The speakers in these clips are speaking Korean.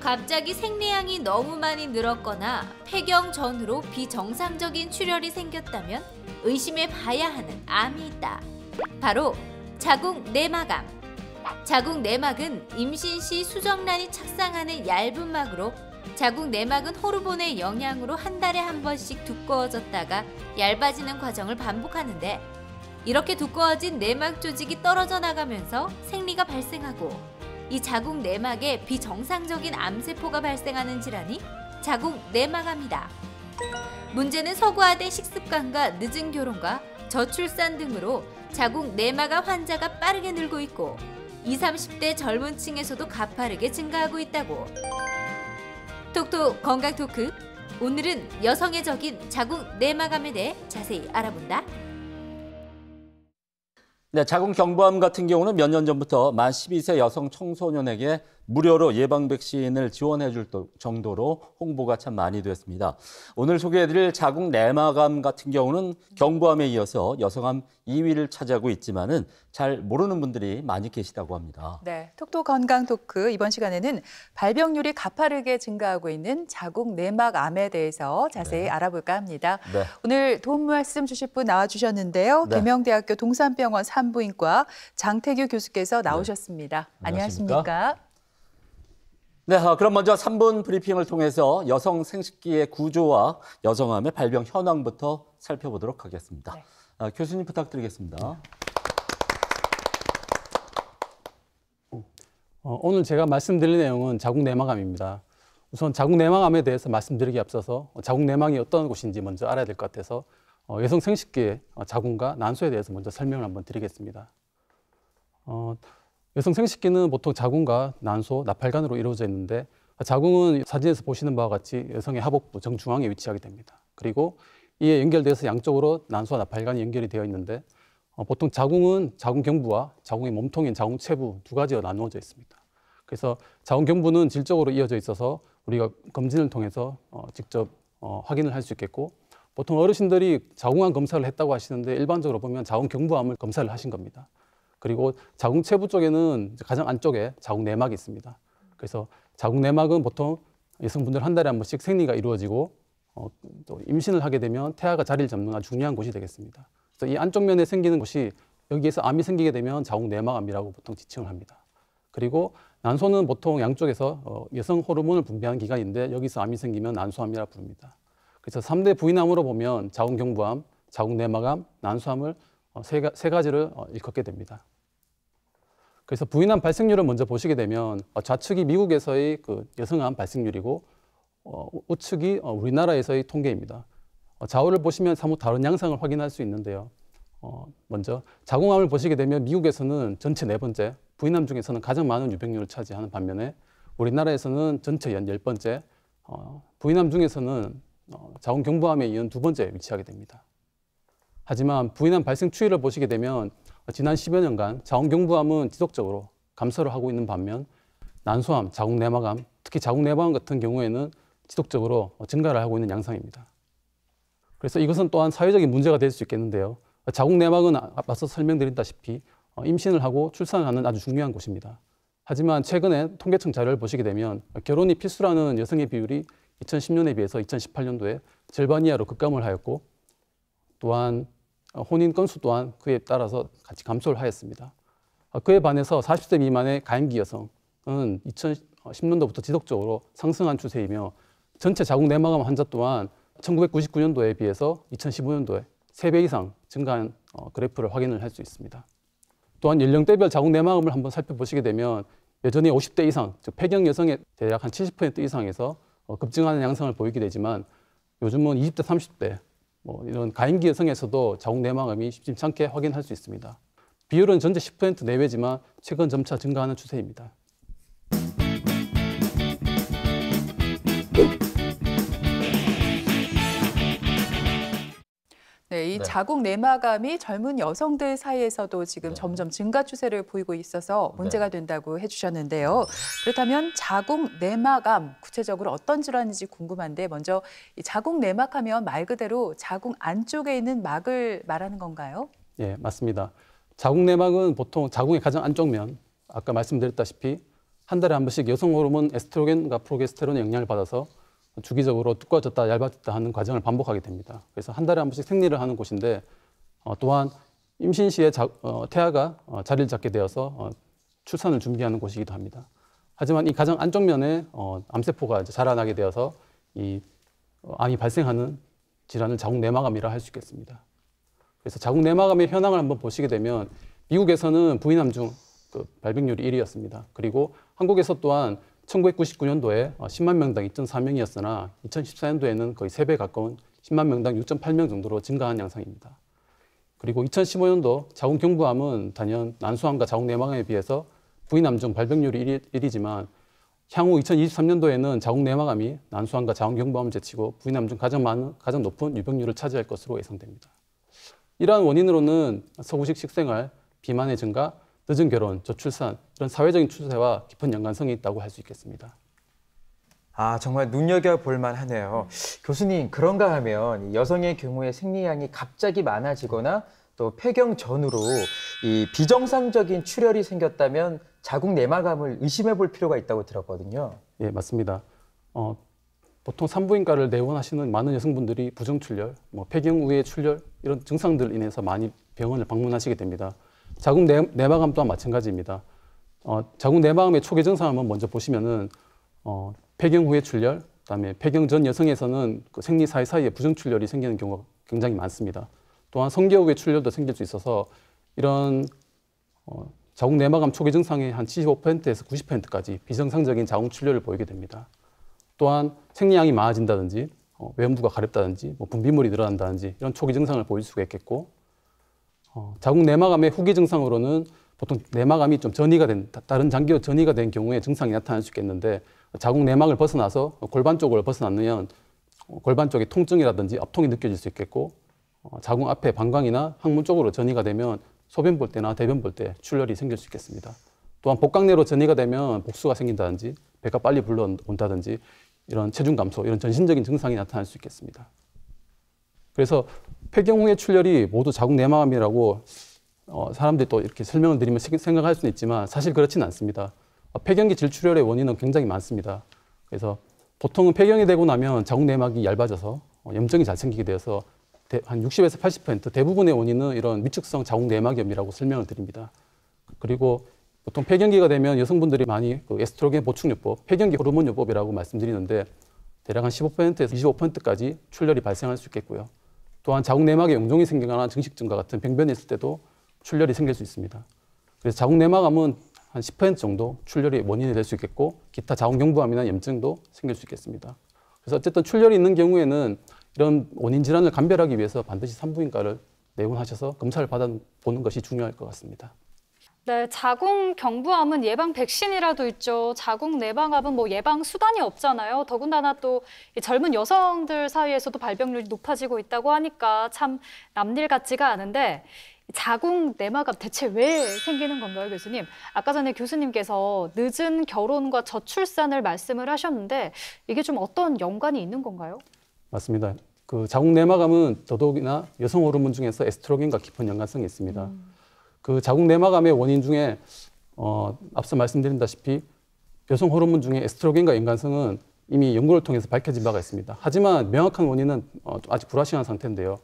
갑자기 생리량이 너무 많이 늘었거나 폐경 전후로 비정상적인 출혈이 생겼다면 의심해 봐야 하는 암이 있다. 바로 자궁 내막암. 자궁 내막은 임신 시 수정란이 착상하는 얇은 막으로 자궁 내막은 호르몬의 영향으로 한 달에 한 번씩 두꺼워졌다가 얇아지는 과정을 반복하는데 이렇게 두꺼워진 내막 조직이 떨어져 나가면서 생리가 발생하고 이 자궁 내막에 비정상적인 암세포가 발생하는 질환이 자궁 내막암이다. 문제는 서구화된 식습관과 늦은 결혼과 저출산 등으로 자궁 내막암 환자가 빠르게 늘고 있고 20, 30대 젊은 층에서도 가파르게 증가하고 있다고. 톡톡 건강 토크. 오늘은 여성의 적인 자궁 내막암에 대해 자세히 알아본다. 네, 자궁 경부암 같은 경우는 몇 년 전부터 만 12세 여성 청소년에게 무료로 예방 백신을 지원해 줄 정도로 홍보가 참 많이 됐습니다. 오늘 소개해드릴 자궁 내막암 같은 경우는 경부암에 이어서 여성암 2위를 차지하고 있지만은 잘 모르는 분들이 많이 계시다고 합니다. 네, 톡톡 건강 토크 이번 시간에는 발병률이 가파르게 증가하고 있는 자궁 내막암에 대해서 자세히 알아볼까 합니다. 네. 오늘 도움 말씀 주실 분 나와주셨는데요. 계명대학교 동산병원 산부인과 장태규 교수께서 나오셨습니다. 안녕하십니까? 네, 그럼 먼저 3분 브리핑을 통해서 여성 생식기의 구조와 여성암의 발병 현황부터 살펴보도록 하겠습니다. 교수님 부탁드리겠습니다. 오늘 제가 말씀드릴 내용은 자궁 내막암입니다. 우선 자궁 내막암에 대해서 말씀드리기 앞서서 자궁 내막이 어떤 곳인지 먼저 알아야 될 것 같아서 여성 생식기의 자궁과 난소에 대해서 먼저 설명을 한번 드리겠습니다. 여성 생식기는 보통 자궁과 난소, 나팔관으로 이루어져 있는데 자궁은 사진에서 보시는 바와 같이 여성의 하복부 정중앙에 위치하게 됩니다. 그리고 이에 연결돼서 양쪽으로 난소와 나팔관이 연결이 되어 있는데 보통 자궁은 자궁 경부와 자궁의 몸통인 자궁 체부 두 가지로 나누어져 있습니다. 그래서 자궁 경부는 질적으로 이어져 있어서 우리가 검진을 통해서 직접 확인을 할 수 있겠고 보통 어르신들이 자궁암 검사를 했다고 하시는데 일반적으로 보면 자궁 경부암을 검사를 하신 겁니다. 그리고 자궁 체부 쪽에는 가장 안쪽에 자궁 내막이 있습니다. 그래서 자궁 내막은 보통 여성분들 한 달에 한 번씩 생리가 이루어지고 또 임신을 하게 되면 태아가 자리를 잡는 아주 중요한 곳이 되겠습니다. 그래서 이 안쪽 면에 생기는 곳이 여기에서 암이 생기게 되면 자궁 내막암이라고 보통 지칭을 합니다. 그리고 난소는 보통 양쪽에서 여성 호르몬을 분비하는 기관인데 여기서 암이 생기면 난소암이라고 부릅니다. 그래서 3대 부인암으로 보면 자궁 경부암, 자궁 내막암, 난소암을 세 가지를 일컫게 됩니다. 그래서 부인암 발생률을 먼저 보시게 되면 좌측이 미국에서의 그 여성암 발생률이고 우측이 우리나라에서의 통계입니다. 좌우를 보시면 사뭇 다른 양상을 확인할 수 있는데요. 먼저 자궁암을 보시게 되면 미국에서는 전체 4번째, 부인암 중에서는 가장 많은 유병률을 차지하는 반면에 우리나라에서는 전체 연 10번째, 부인암 중에서는 자궁 경부암에 이은 2번째에 위치하게 됩니다. 하지만 부인암 발생 추이를 보시게 되면 지난 10여 년간 자궁 경부암은 지속적으로 감소를 하고 있는 반면 난소암, 자궁 내막암, 특히 자궁 내막암 같은 경우에는 지속적으로 증가를 하고 있는 양상입니다. 그래서 이것은 또한 사회적인 문제가 될 수 있겠는데요. 자궁 내막은 앞서 설명드렸다시피 임신을 하고 출산을 하는 아주 중요한 곳입니다. 하지만 최근에 통계청 자료를 보시게 되면 결혼이 필수라는 여성의 비율이 2010년에 비해서 2018년도에 절반 이하로 급감을 하였고 또한 혼인 건수 또한 그에 따라서 같이 감소를 하였습니다. 그에 반해서 40세 미만의 가임기 여성은 2010년도부터 지속적으로 상승한 추세이며 전체 자궁 내막암 환자 또한 1999년도에 비해서 2015년도에 3배 이상 증가한 그래프를 확인을 할 수 있습니다. 또한 연령대별 자궁 내막암을 한번 살펴보시게 되면 여전히 50대 이상, 즉 폐경 여성의 대략 한 70% 이상에서 급증하는 양상을 보이게 되지만 요즘은 20대, 30대 이런 가임기 여성에서도 자궁 내막암이 심상찮게 확인할 수 있습니다. 비율은 전체 10% 내외지만 최근 점차 증가하는 추세입니다. 네, 이 자궁 내막암이 젊은 여성들 사이에서도 지금 점점 증가 추세를 보이고 있어서 문제가 된다고 해주셨는데요. 그렇다면 자궁 내막암 구체적으로 어떤 질환인지 궁금한데 먼저 이 자궁 내막하면 말 그대로 자궁 안쪽에 있는 막을 말하는 건가요? 네, 맞습니다. 자궁 내막은 보통 자궁의 가장 안쪽 면, 아까 말씀드렸다시피 한 달에 한 번씩 여성 호르몬 에스트로겐과 프로게스테론의 영향을 받아서 주기적으로 두꺼워졌다 얇아졌다 하는 과정을 반복하게 됩니다. 그래서 한 달에 한 번씩 생리를 하는 곳인데 또한 임신 시에 태아가 자리를 잡게 되어서 출산을 준비하는 곳이기도 합니다. 하지만 이 가장 안쪽 면에 암세포가 이제 자라나게 되어서 이 암이 발생하는 질환을 자궁내막암이라 할 수 있겠습니다. 그래서 자궁내막암의 현황을 한번 보시게 되면 미국에서는 부인암 중 발병률이 1위였습니다. 그리고 한국에서 또한 1999년도에 10만 명당 2.4명이었으나 2014년도에는 거의 3배 가까운 10만 명당 6.8명 정도로 증가한 양상입니다. 그리고 2015년도 자궁경부암은 단연 난소암과 자궁내막암에 비해서 부인암 중 발병률이 1위지만 향후 2023년도에는 자궁내막암이 난소암과 자궁경부암을 제치고 부인암 중 가장 높은 유병률을 차지할 것으로 예상됩니다. 이러한 원인으로는 서구식 식생활, 비만의 증가, 늦은 결혼, 저출산 이런 사회적인 추세와 깊은 연관성이 있다고 할 수 있겠습니다. 정말 눈여겨볼 만하네요. 교수님, 그런가 하면 여성의 경우에 생리량이 갑자기 많아지거나 또 폐경 전후로 이 비정상적인 출혈이 생겼다면 자궁내막암을 의심해 볼 필요가 있다고 들었거든요. 예, 맞습니다. 보통 산부인과를 내원하시는 많은 여성분들이 부정출혈, 폐경 후의 출혈 이런 증상들 인해서 많이 병원을 방문하시게 됩니다. 자궁내막암 또한 마찬가지입니다. 자궁내막암의 초기 증상을 한번 먼저 보시면은 폐경 후의 출혈, 그다음에 폐경 전 여성에서는 그 생리 사이사이에 부정출혈이 생기는 경우가 굉장히 많습니다. 또한 성기화 후의 출혈도 생길 수 있어서 이런 자궁내막암 초기 증상의 한 75%에서 90%까지 비정상적인 자궁출혈을 보이게 됩니다. 또한 생리량이 많아진다든지 외음부가 가렵다든지 분비물이 늘어난다든지 이런 초기 증상을 보일 수가 있겠고 자궁내막암의 후기 증상으로는 보통 내막암이 좀 전이가 된 다른 장기로 전이가 된 경우에 증상이 나타날 수 있겠는데 자궁내막을 벗어나서 골반 쪽을 벗어나면 골반 쪽에 통증이라든지 압통이 느껴질 수 있겠고 자궁 앞에 방광이나 항문 쪽으로 전이가 되면 소변 볼 때나 대변 볼 때 출혈이 생길 수 있겠습니다. 또한 복강내로 전이가 되면 복수가 생긴다든지 배가 빨리 불러온다든지 이런 체중 감소, 이런 전신적인 증상이 나타날 수 있겠습니다. 그래서 폐경 후의 출혈이 모두 자궁내막암이라고 사람들이 또 이렇게 설명을 드리면 생각할 수는 있지만 사실 그렇지는 않습니다. 폐경기 질출혈의 원인은 굉장히 많습니다. 그래서 보통은 폐경이 되고 나면 자궁내막이 얇아져서 염증이 잘 생기게 되어서 한 60에서 80% 대부분의 원인은 이런 위축성 자궁내막염이라고 설명을 드립니다. 그리고 보통 폐경기가 되면 여성분들이 많이 에스트로겐 보충요법, 폐경기 호르몬요법이라고 말씀드리는데 대략 한 15%에서 25%까지 출혈이 발생할 수 있겠고요. 또한 자궁내막에 용종이 생기거나 증식증과 같은 병변이 있을 때도 출혈이 생길 수 있습니다. 그래서 자궁내막암은 한 10% 정도 출혈이 원인이 될 수 있겠고 기타 자궁경부암이나 염증도 생길 수 있겠습니다. 그래서 어쨌든 출혈이 있는 경우에는 이런 원인 질환을 감별하기 위해서 반드시 산부인과를 내원하셔서 검사를 받아보는 것이 중요할 것 같습니다. 네, 자궁경부암은 예방 백신이라도 있죠. 자궁내막암은 예방 수단이 없잖아요. 더군다나 또 젊은 여성들 사이에서도 발병률이 높아지고 있다고 하니까 참 남일 같지가 않은데 자궁내막암 대체 왜 생기는 건가요, 교수님? 아까 전에 교수님께서 늦은 결혼과 저출산을 말씀을 하셨는데 이게 좀 어떤 연관이 있는 건가요? 맞습니다. 그 자궁내막암은 더더욱이나 여성 호르몬 중에서 에스트로겐과 깊은 연관성이 있습니다. 그 자궁내막암의 원인 중에 앞서 말씀드린다시피 여성 호르몬 중에 에스트로겐과 연관성은 이미 연구를 통해서 밝혀진 바가 있습니다. 하지만 명확한 원인은 아직 불확실한 상태인데요.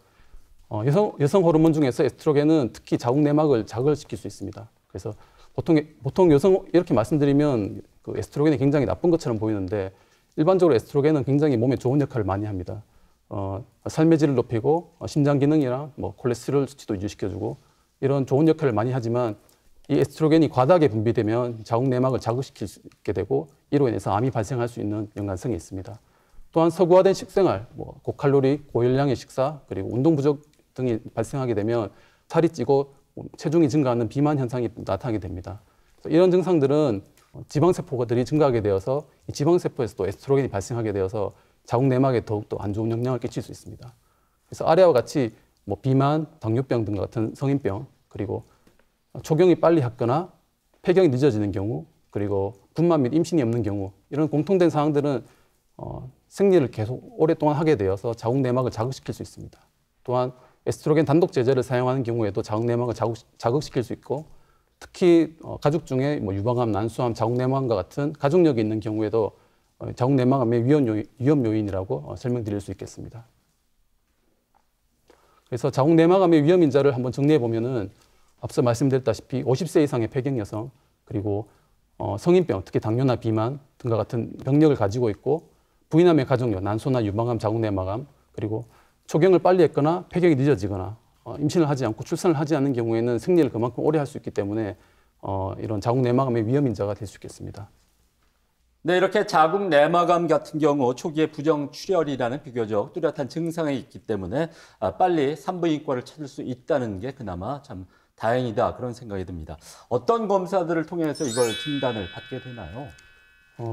여성 호르몬 중에서 에스트로겐은 특히 자궁내막을 자극시킬 수 있습니다. 그래서 보통 여성 이렇게 말씀드리면 그 에스트로겐이 굉장히 나쁜 것처럼 보이는데 일반적으로 에스트로겐은 굉장히 몸에 좋은 역할을 많이 합니다. 삶의 질을 높이고 심장 기능이랑 콜레스테롤 수치도 유지시켜주고 이런 좋은 역할을 많이 하지만 이 에스트로겐이 과다하게 분비되면 자궁내막을 자극시킬 수 있게 되고 이로 인해서 암이 발생할 수 있는 연관성이 있습니다. 또한 서구화된 식생활, 고칼로리, 고열량의 식사, 그리고 운동 부족 등이 발생하게 되면 살이 찌고 체중이 증가하는 비만 현상이 나타나게 됩니다. 이런 증상들은 지방세포들이 증가하게 되어서 이 지방세포에서 또 에스트로겐이 발생하게 되어서 자궁내막에 더욱더 안 좋은 영향을 끼칠 수 있습니다. 그래서 아래와 같이 비만, 당뇨병 등 같은 성인병, 그리고 초경이 빨리 했거나 폐경이 늦어지는 경우, 그리고 분만 및 임신이 없는 경우 이런 공통된 사항들은 생리를 계속 오랫동안 하게 되어서 자궁내막을 자극시킬 수 있습니다. 또한 에스트로겐 단독 제제를 사용하는 경우에도 자궁내막을 자극시킬 수 있고 특히 가족 중에 뭐 유방암, 난소암, 자궁내막암과 같은 가족력이 있는 경우에도 자궁내막암의 위험 요인이라고 설명드릴 수 있겠습니다. 그래서 자궁내막암의 위험 인자를 한번 정리해 보면은 앞서 말씀드렸다시피 50세 이상의 폐경 여성, 그리고 성인병, 특히 당뇨나 비만 등과 같은 병력을 가지고 있고 부인암의 가족력, 난소나 유방암, 자궁내막암, 그리고 초경을 빨리 했거나 폐경이 늦어지거나 임신을 하지 않고 출산을 하지 않는 경우에는 생리를 그만큼 오래 할 수 있기 때문에 이런 자궁내막암의 위험 인자가 될 수 있겠습니다. 네, 이렇게 자궁 내막암 같은 경우 초기에 부정출혈이라는 비교적 뚜렷한 증상이 있기 때문에 빨리 산부인과를 찾을 수 있다는 게 그나마 참 다행이다, 그런 생각이 듭니다. 어떤 검사들을 통해서 이걸 진단을 받게 되나요?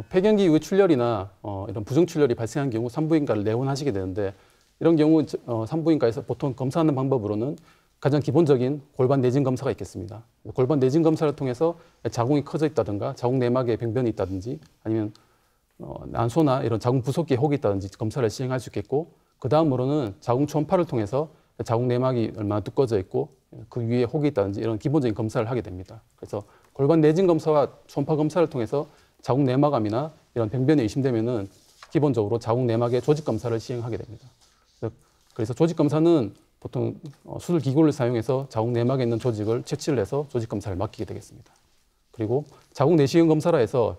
폐경기 이후 출혈이나 이런 부정출혈이 발생한 경우 산부인과를 내원하시게 되는데, 이런 경우 산부인과에서 보통 검사하는 방법으로는 가장 기본적인 골반 내진 검사가 있겠습니다. 골반 내진 검사를 통해서 자궁이 커져 있다든가 자궁 내막에 병변이 있다든지 아니면 난소나 이런 자궁 부속기에 혹이 있다든지 검사를 시행할 수 있겠고, 그 다음으로는 자궁 초음파를 통해서 자궁 내막이 얼마나 두꺼워져 있고 그 위에 혹이 있다든지 이런 기본적인 검사를 하게 됩니다. 그래서 골반 내진 검사와 초음파 검사를 통해서 자궁 내막암이나 이런 병변이 의심되면은 기본적으로 자궁 내막의 조직 검사를 시행하게 됩니다. 그래서 조직 검사는 보통 수술 기구를 사용해서 자궁 내막에 있는 조직을 채취를 해서 조직 검사를 맡기게 되겠습니다. 그리고 자궁 내시경 검사라 해서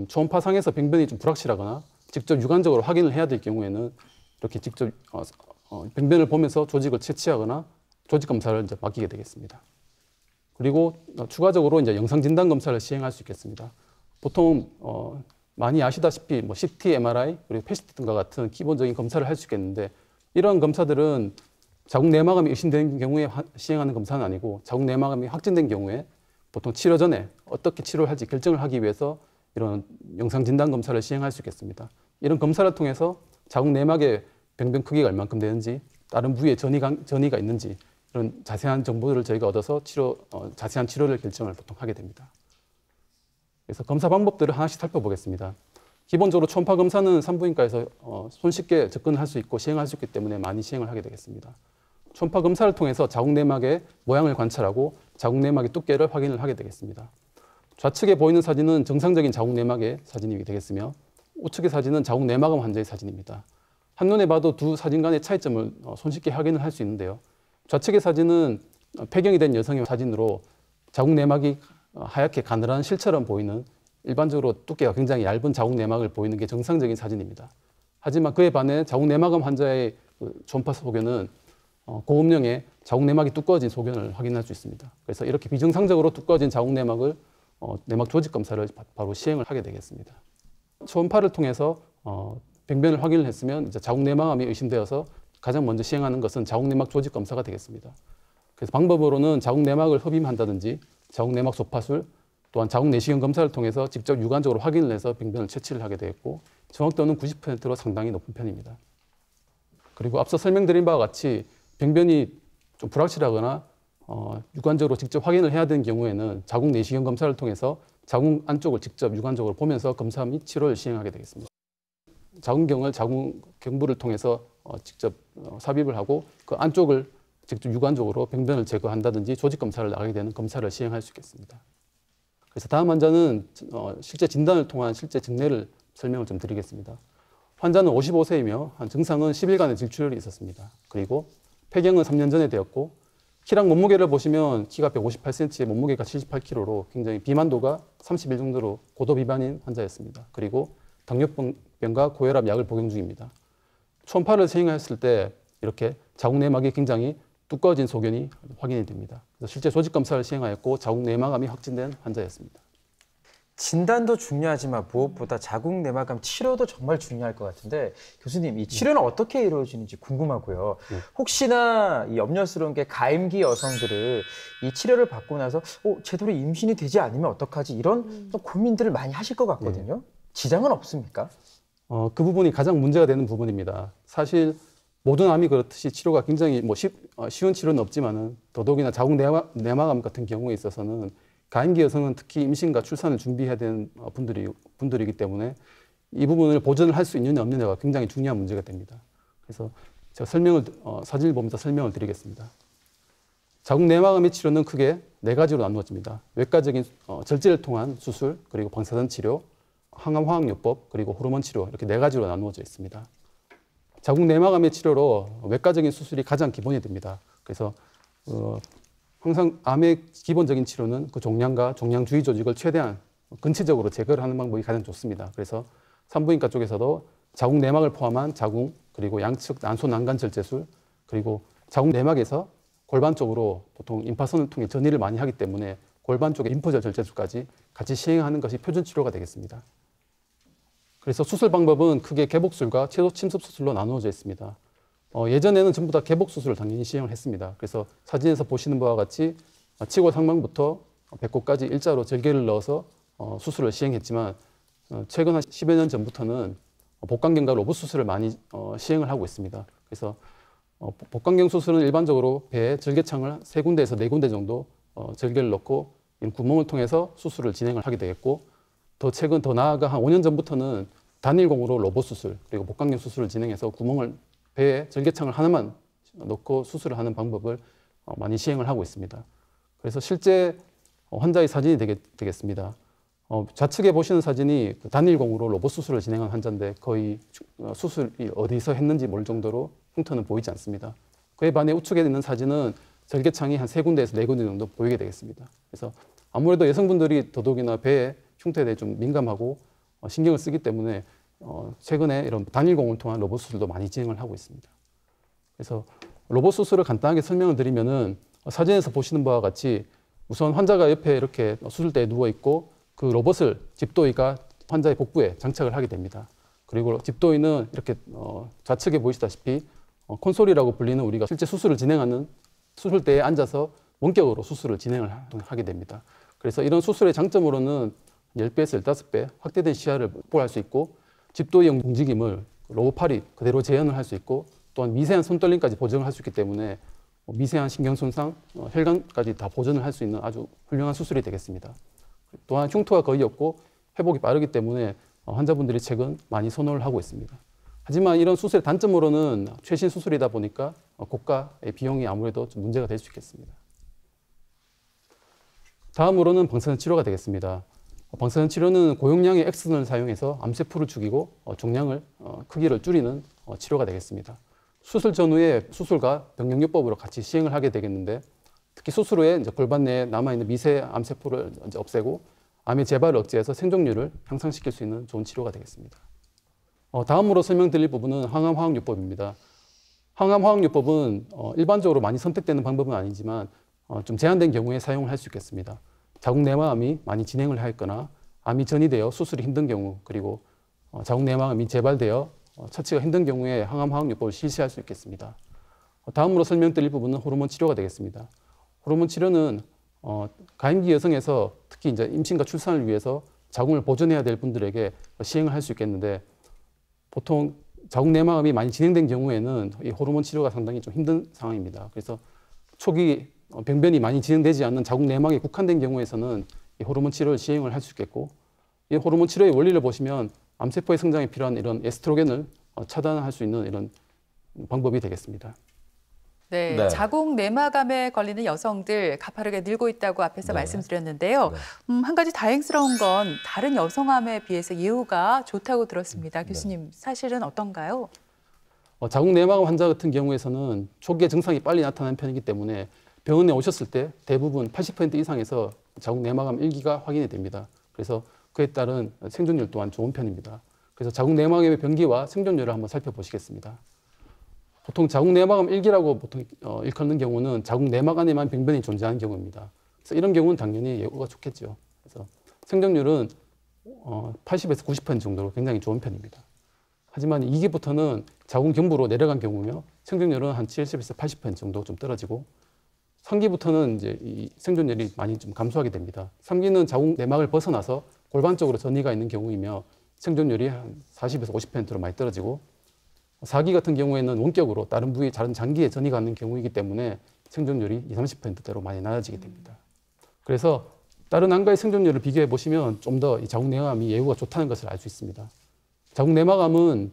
초음파상에서 병변이 좀 불확실하거나 직접 육안적으로 확인을 해야 될 경우에는 이렇게 직접 병변을 보면서 조직을 채취하거나 조직 검사를 이제 맡기게 되겠습니다. 그리고 추가적으로 이제 영상 진단 검사를 시행할 수 있겠습니다. 보통 많이 아시다시피 뭐 CT, MRI 그리고 PET 등과 같은 기본적인 검사를 할 수 있겠는데, 이러한 검사들은 자궁 내막암이 의심된 경우에 시행하는 검사는 아니고 자궁 내막암이 확진된 경우에 보통 치료 전에 어떻게 치료를 할지 결정을 하기 위해서 이런 영상 진단 검사를 시행할 수 있겠습니다. 이런 검사를 통해서 자궁 내막의 병변 크기가 얼만큼 되는지, 다른 부위에 전이가 있는지 이런 자세한 정보를 저희가 얻어서 자세한 치료를 결정을 보통 하게 됩니다. 그래서 검사 방법들을 하나씩 살펴보겠습니다. 기본적으로 초음파 검사는 산부인과에서 손쉽게 접근할 수 있고 시행할 수 있기 때문에 많이 시행을 하게 되겠습니다. 초음파 검사를 통해서 자궁 내막의 모양을 관찰하고 자궁 내막의 두께를 확인을 하게 되겠습니다. 좌측에 보이는 사진은 정상적인 자궁 내막의 사진이 되겠으며, 우측의 사진은 자궁 내막암 환자의 사진입니다. 한눈에 봐도 두 사진 간의 차이점을 손쉽게 확인을 할 수 있는데요. 좌측의 사진은 폐경이 된 여성의 사진으로 자궁 내막이 하얗게 가늘한 실처럼 보이는, 일반적으로 두께가 굉장히 얇은 자궁 내막을 보이는 게 정상적인 사진입니다. 하지만 그에 반해 자궁 내막암 환자의 초음파 소견은 고음량의 자궁 내막이 두꺼워진 소견을 확인할 수 있습니다. 그래서 이렇게 비정상적으로 두꺼워진 자궁 내막을 내막 조직 검사를 바로 시행을 하게 되겠습니다. 초음파를 통해서 병변을 확인을 했으면 이제 자궁 내막암이 의심되어서 가장 먼저 시행하는 것은 자궁 내막 조직 검사가 되겠습니다. 그래서 방법으로는 자궁 내막을 흡임한다든지 자궁 내막 소파술, 또한 자궁 내시경 검사를 통해서 직접 육안적으로 확인을 해서 병변을 채취를 하게 되었고, 정확도는 90%로 상당히 높은 편입니다. 그리고 앞서 설명드린 바와 같이 병변이 좀 불확실하거나 육안적으로 직접 확인을 해야 되는 경우에는 자궁 내시경 검사를 통해서 자궁 안쪽을 직접 육안적으로 보면서 검사 및 치료를 시행하게 되겠습니다. 자궁경을 자궁 경부를 통해서 직접 삽입을 하고 그 안쪽을 직접 육안적으로 병변을 제거한다든지 조직 검사를 나가게 되는 검사를 시행할 수 있겠습니다. 그래서 다음 환자는 실제 진단을 통한 실제 증례를 설명을 좀 드리겠습니다. 환자는 55세이며 증상은 10일간의 질출혈이 있었습니다. 그리고 폐경은 3년 전에 되었고, 키랑 몸무게를 보시면 키가 158cm에 몸무게가 78kg로 굉장히 비만도가 31 정도로 고도 비만인 환자였습니다. 그리고 당뇨병과 고혈압 약을 복용 중입니다. 초음파를 시행했을 때 이렇게 자궁 내막이 굉장히 두꺼워진 소견이 확인이 됩니다. 그래서 실제 조직 검사를 시행하였고 자궁 내막암이 확진된 환자였습니다. 진단도 중요하지만 무엇보다 자궁 내막암 치료도 정말 중요할 것 같은데, 교수님, 이 치료는 어떻게 이루어지는지 궁금하고요. 혹시나 이 염려스러운 게 가임기 여성들을 이 치료를 받고 나서 제대로 임신이 되지 않으면 어떡하지, 이런 고민들을 많이 하실 것 같거든요. 지장은 없습니까? 그 부분이 가장 문제가 되는 부분입니다. 사실 모든 암이 그렇듯이 치료가 굉장히 쉬운 치료는 없지만은, 더더욱이나 자궁 내막암 같은 경우에 있어서는 가임기 여성은 특히 임신과 출산을 준비해야 되는 분들이기 때문에 이 부분을 보전을 할 수 있느냐 없느냐가 굉장히 중요한 문제가 됩니다. 그래서 제가 사진을 보면서 설명을 드리겠습니다. 자궁 내막암의 치료는 크게 4가지로 나누어집니다. 외과적인 절제를 통한 수술, 그리고 방사선 치료, 항암화학요법, 그리고 호르몬 치료 이렇게 4가지로 나누어져 있습니다. 자궁 내막암의 치료로 외과적인 수술이 가장 기본이 됩니다. 그래서 항상 암의 기본적인 치료는 그 종양과 종양 주위 조직을 최대한 근체적으로 제거를 하는 방법이 가장 좋습니다. 그래서 산부인과 쪽에서도 자궁 내막을 포함한 자궁, 그리고 양측 난소 난간 절제술, 그리고 자궁 내막에서 골반 쪽으로 보통 임파선을 통해 전이를 많이 하기 때문에 골반 쪽에 임포절 절제술까지 같이 시행하는 것이 표준 치료가 되겠습니다. 그래서 수술 방법은 크게 개복술과 최소 침습 수술로 나누어져 있습니다. 예전에는 전부 다 개복 수술을 당연히 시행을 했습니다. 그래서 사진에서 보시는 바와 같이 치골 상방부터 배꼽까지 일자로 절개를 넣어서 수술을 시행했지만 최근 한 10여 년 전부터는 복강경과 로봇 수술을 많이 시행을 하고 있습니다. 그래서 복강경 수술은 일반적으로 배에 절개창을 3군데에서 4군데 정도 절개를 넣고 구멍을 통해서 수술을 진행을 하게 되겠고, 더 나아가 한 5년 전부터는 단일공으로 로봇 수술 그리고 복강경 수술을 진행해서 배에 절개창을 하나만 넣고 수술을 하는 방법을 많이 시행을 하고 있습니다. 그래서 실제 환자의 사진이 되겠습니다. 좌측에 보시는 사진이 단일공으로 로봇 수술을 진행한 환자인데 거의 수술이 어디서 했는지 모를 정도로 흉터는 보이지 않습니다. 그에 반해 우측에 있는 사진은 절개창이 한 3군데에서 4군데 정도 보이게 되겠습니다. 그래서 아무래도 여성분들이 더더욱이나 배에 흉터에 대해 좀 민감하고 신경을 쓰기 때문에 최근에 이런 단일공을 통한 로봇 수술도 많이 진행을 하고 있습니다. 그래서 로봇 수술을 간단하게 설명을 드리면은 사진에서 보시는 바와 같이 우선 환자가 옆에 이렇게 수술대에 누워 있고 그 로봇을 집도의가 환자의 복부에 장착을 하게 됩니다. 그리고 집도의는 이렇게 좌측에 보이시다시피 콘솔이라고 불리는 우리가 실제 수술을 진행하는 수술대에 앉아서 원격으로 수술을 진행을 하게 됩니다. 그래서 이런 수술의 장점으로는 10배에서 15배 확대된 시야를 확보할 수 있고, 집도의 움직임을 로봇팔이 그대로 재현을 할 수 있고, 또한 미세한 손떨림까지 보정을 할 수 있기 때문에 미세한 신경 손상, 혈관까지 다 보존을 할 수 있는 아주 훌륭한 수술이 되겠습니다. 또한 흉터가 거의 없고 회복이 빠르기 때문에 환자분들이 최근 많이 선호를 하고 있습니다. 하지만 이런 수술의 단점으로는 최신 수술이다 보니까 고가의 비용이 아무래도 좀 문제가 될 수 있겠습니다. 다음으로는 방사선 치료가 되겠습니다. 방사선 치료는 고용량의 X선을 사용해서 암세포를 죽이고 종양을 크기를 줄이는 치료가 되겠습니다. 수술 전후에 수술과 병력요법으로 같이 시행을 하게 되겠는데, 특히 수술 후에 이제 골반 내에 남아있는 미세 암세포를 이제 없애고 암의 재발을 억제해서 생존율을 향상시킬 수 있는 좋은 치료가 되겠습니다. 다음으로 설명드릴 부분은 항암화학요법입니다. 항암화학요법은 일반적으로 많이 선택되는 방법은 아니지만 좀 제한된 경우에 사용을 할 수 있겠습니다. 자궁 내막암이 많이 진행을 하였거나 암이 전이되어 수술이 힘든 경우, 그리고 자궁 내막암이 재발되어 처치가 힘든 경우에 항암화학요법을 실시할 수 있겠습니다. 다음으로 설명드릴 부분은 호르몬 치료가 되겠습니다. 호르몬 치료는 가임기 여성에서 특히 이제 임신과 출산을 위해서 자궁을 보존해야 될 분들에게 시행을 할 수 있겠는데, 보통 자궁 내막암이 많이 진행된 경우에는 이 호르몬 치료가 상당히 좀 힘든 상황입니다. 그래서 초기 병변이 많이 진행되지 않는 자궁 내막에 국한된 경우에서는 이 호르몬 치료를 시행을 할 수 있겠고, 이 호르몬 치료의 원리를 보시면 암세포의 성장에 필요한 이런 에스트로겐을 차단할 수 있는 이런 방법이 되겠습니다. 네, 네. 자궁 내막암에 걸리는 여성들 가파르게 늘고 있다고 앞에서 네. 말씀드렸는데요. 네. 한 가지 다행스러운 건 다른 여성암에 비해서 예후가 좋다고 들었습니다. 교수님, 사실은 어떤가요? 자궁 내막암 환자 같은 경우에서는 초기에 증상이 빨리 나타나는 편이기 때문에 병원에 오셨을 때 대부분 80% 이상에서 자궁 내막암 1기가 확인이 됩니다. 그래서 그에 따른 생존율 또한 좋은 편입니다. 그래서 자궁 내막암의 병기와 생존율을 한번 살펴보시겠습니다. 보통 자궁 내막암 1기라고 보통 일컫는 경우는 자궁 내막 안에만 병변이 존재하는 경우입니다. 그래서 이런 경우는 당연히 예후가 좋겠죠. 그래서 생존율은 80에서 90% 정도로 굉장히 좋은 편입니다. 하지만 2기부터는 자궁 경부로 내려간 경우며 생존율은 한 70에서 80% 정도 좀 떨어지고, 3기부터는 이제 이 생존율이 많이 좀 감소하게 됩니다. 3기는 자궁 내막을 벗어나서 골반 쪽으로 전이가 있는 경우이며 생존율이 한 40에서 50%로 많이 떨어지고, 4기 같은 경우에는 원격으로 다른 부위, 다른 장기에 전이가 있는 경우이기 때문에 생존율이 20, 30%대로 많이 낮아지게 됩니다. 그래서 다른 암과의 생존율을 비교해 보시면 좀 더 이 자궁 내막암이 예후가 좋다는 것을 알 수 있습니다. 자궁 내막암은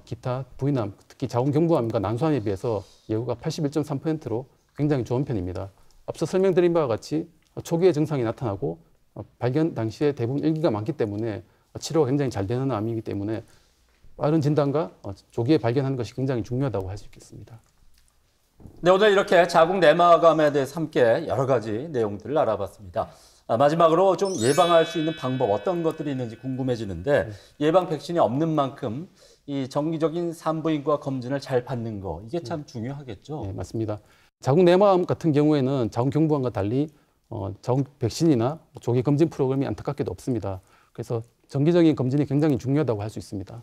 기타 부인암, 특히 자궁 경부암과 난소암에 비해서 예후가 81.3%로 굉장히 좋은 편입니다. 앞서 설명드린 바와 같이 초기에 증상이 나타나고 발견 당시에 대부분 일기가 많기 때문에 치료가 굉장히 잘 되는 암이기 때문에 빠른 진단과 조기에 발견하는 것이 굉장히 중요하다고 할 수 있겠습니다. 네, 오늘 이렇게 자궁 내막암에 대해서 함께 여러 가지 내용들을 알아봤습니다. 마지막으로 좀 예방할 수 있는 방법 어떤 것들이 있는지 궁금해지는데 예방 백신이 없는 만큼 이 정기적인 산부인과 검진을 잘 받는 거 이게 참 중요하겠죠. 네, 맞습니다. 자궁 내막암 같은 경우에는 자궁 경부암과 달리 자궁 백신이나 조기 검진 프로그램이 안타깝게도 없습니다. 그래서 정기적인 검진이 굉장히 중요하다고 할 수 있습니다.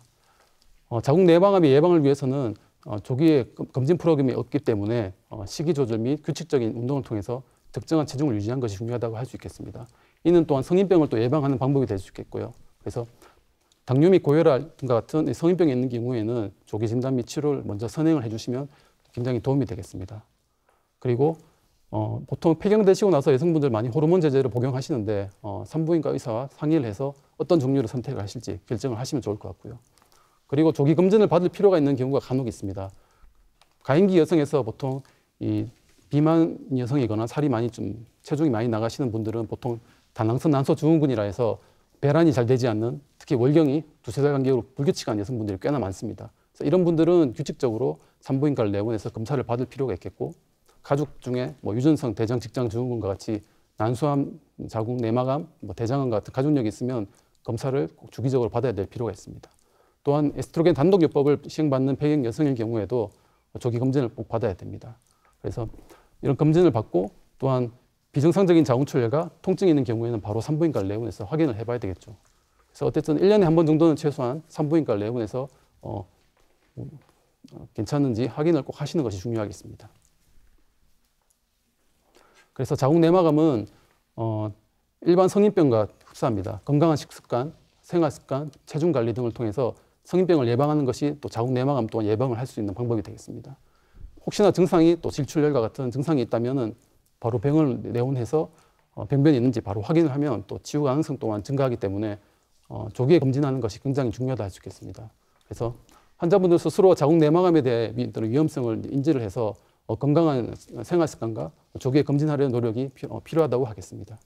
자궁 내막암의 예방을 위해서는 조기에 검진 프로그램이 없기 때문에 식이 조절 및 규칙적인 운동을 통해서 특정한 체중을 유지하는 것이 중요하다고 할 수 있겠습니다. 이는 또한 성인병을 또 예방하는 방법이 될 수 있겠고요. 그래서 당뇨 및 고혈압 등과 같은 성인병이 있는 경우에는 조기 진단 및 치료를 먼저 선행을 해주시면 굉장히 도움이 되겠습니다. 그리고 보통 폐경되시고 나서 여성분들 많이 호르몬 제제를 복용하시는데 산부인과 의사와 상의를 해서 어떤 종류를 선택을 하실지 결정을 하시면 좋을 것 같고요. 그리고 조기 검진을 받을 필요가 있는 경우가 간혹 있습니다. 가임기 여성에서 보통 이 비만 여성이거나 살이 많이 좀 체중이 많이 나가시는 분들은 보통 다낭성 난소 증후군이라 해서 배란이 잘 되지 않는 특히 월경이 2~3달 간격으로 불규칙한 여성분들이 꽤나 많습니다. 그래서 이런 분들은 규칙적으로 산부인과를 내원해서 검사를 받을 필요가 있겠고 가족 중에 뭐 유전성 대장 직장 증후군과 같이 난소암, 자궁 내막암, 대장암 같은 가족력이 있으면 검사를 꼭 주기적으로 받아야 될 필요가 있습니다. 또한 에스트로겐 단독요법을 시행받는 폐경 여성일 경우에도 조기 검진을 꼭 받아야 됩니다. 그래서 이런 검진을 받고 또한 비정상적인 자궁출혈과 통증이 있는 경우에는 바로 산부인과를 내원해서 확인을 해봐야 되겠죠. 그래서 어쨌든 1년에 한 번 정도는 최소한 산부인과를 내원해서 괜찮은지 확인을 꼭 하시는 것이 중요하겠습니다. 그래서 자궁 내막암은 일반 성인병과 흡사합니다. 건강한 식습관, 생활습관, 체중 관리 등을 통해서 성인병을 예방하는 것이 또 자궁 내막암 또한 예방을 할 수 있는 방법이 되겠습니다. 혹시나 증상이 또 질출혈과 같은 증상이 있다면은 바로 병원을 내원해서 병변이 있는지 바로 확인을 하면 또 치유 가능성 또한 증가하기 때문에 조기에 검진하는 것이 굉장히 중요하다 할 수 있겠습니다. 그래서 환자분들 스스로 자궁 내막암에 대해 위험성을 인지를 해서 건강한 생활 습관과 조기에 검진하려는 노력이 필요하다고 하겠습니다.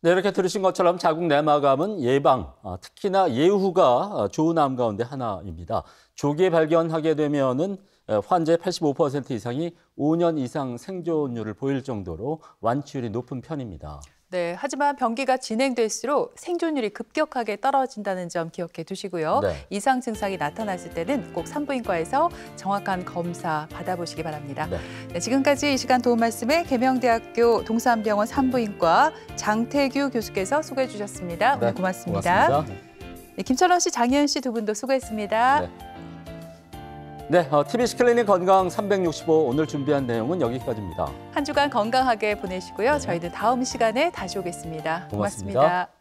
네, 이렇게 들으신 것처럼 자궁 내막암은 예방, 특히나 예후가 좋은 암 가운데 하나입니다. 조기에 발견하게 되면은 환자의 85% 이상이 5년 이상 생존율을 보일 정도로 완치율이 높은 편입니다. 네, 하지만 병기가 진행될수록 생존율이 급격하게 떨어진다는 점 기억해 두시고요. 네. 이상 증상이 나타났을 때는 꼭 산부인과에서 정확한 검사 받아보시기 바랍니다. 네. 네, 지금까지 이 시간 도움 말씀에 계명대학교 동산병원 산부인과 장태규 교수께서 소개해 주셨습니다. 오늘 네, 고맙습니다. 고맙습니다. 네, 김철원 씨, 장희은 씨 두 분도 수고했습니다. 네. 네, TBC 클리닉 건강 365 오늘 준비한 내용은 여기까지입니다. 한 주간 건강하게 보내시고요. 저희는 다음 시간에 다시 오겠습니다. 고맙습니다. 고맙습니다.